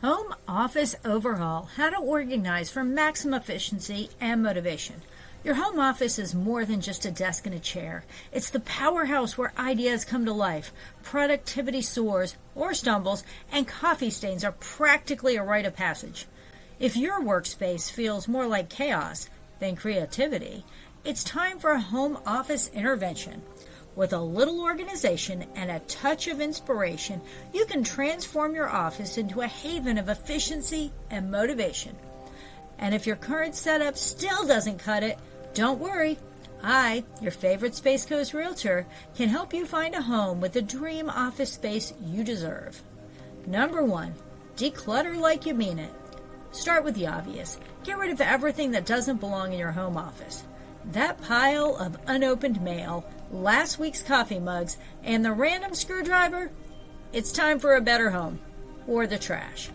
Home office overhaul, how to organize for maximum efficiency and motivation. Your home office is more than just a desk and a chair. It's the powerhouse where ideas come to life, productivity soars or stumbles, and coffee stains are practically a rite of passage. If your workspace feels more like chaos than creativity, it's time for a home office intervention. With a little organization and a touch of inspiration, you can transform your office into a haven of efficiency and motivation. And if your current setup still doesn't cut it, don't worry. I, your favorite Space Coast realtor, can help you find a home with the dream office space you deserve. Number 1, declutter like you mean it. Start with the obvious. Get rid of everything that doesn't belong in your home office. That pile of unopened mail, last week's coffee mugs, and the random screwdriver? It's time for a better home, or the trash.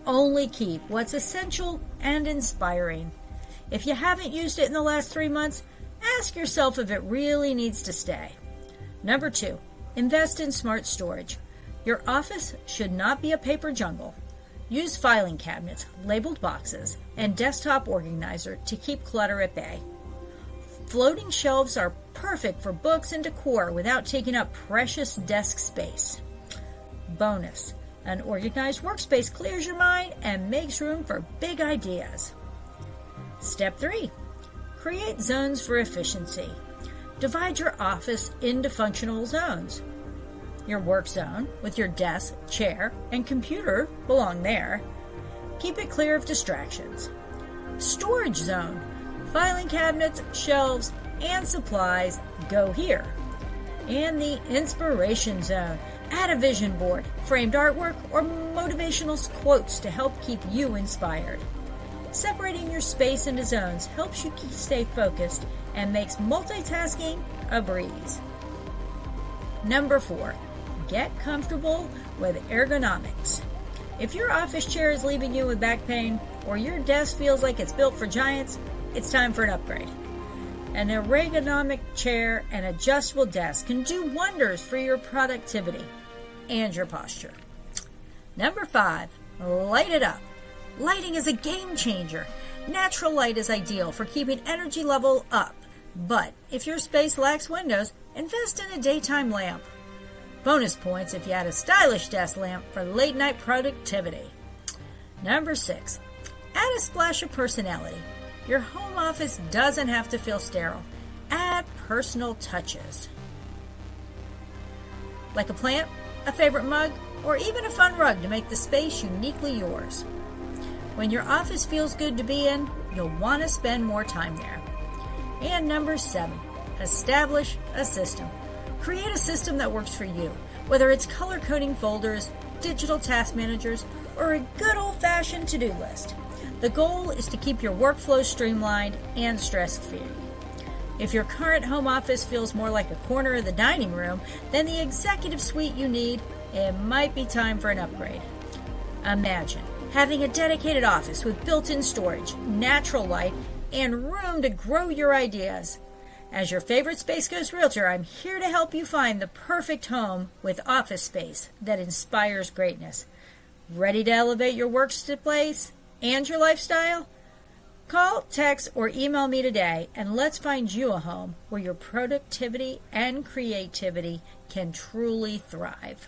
Only keep what's essential and inspiring. If you haven't used it in the last 3 months, ask yourself if it really needs to stay. Number 2, invest in smart storage. Your office should not be a paper jungle. Use filing cabinets, labeled boxes, and desktop organizer to keep clutter at bay. Floating shelves are perfect for books and decor without taking up precious desk space. Bonus, an organized workspace clears your mind and makes room for big ideas. Step 3, create zones for efficiency. Divide your office into functional zones. Your work zone, with your desk, chair, and computer, belong there. Keep it clear of distractions. Storage zone. Filing cabinets, shelves, and supplies go here. And the inspiration zone. Add a vision board, framed artwork, or motivational quotes to help keep you inspired. Separating your space into zones helps you stay focused and makes multitasking a breeze. Number 4, get comfortable with ergonomics. If your office chair is leaving you with back pain, or your desk feels like it's built for giants, it's time for an upgrade. An ergonomic chair and adjustable desk can do wonders for your productivity and your posture. Number 5, light it up. Lighting is a game changer. Natural light is ideal for keeping energy level up, but if your space lacks windows, invest in a daytime lamp. Bonus points if you add a stylish desk lamp for late night productivity. Number 6, add a splash of personality. Your home office doesn't have to feel sterile. Add personal touches. Like a plant, a favorite mug, or even a fun rug to make the space uniquely yours. When your office feels good to be in, you'll want to spend more time there. And number 7, establish a system. Create a system that works for you, whether it's color coding folders, digital task managers, or a good old-fashioned to-do list. The goal is to keep your workflow streamlined and stress-free. If your current home office feels more like a corner of the dining room than the executive suite you need, it might be time for an upgrade. Imagine having a dedicated office with built-in storage, natural light, and room to grow your ideas. As your favorite Space Coast realtor, I'm here to help you find the perfect home with office space that inspires greatness. Ready to elevate your workspace and your lifestyle? Call, text, or email me today, and let's find you a home where your productivity and creativity can truly thrive.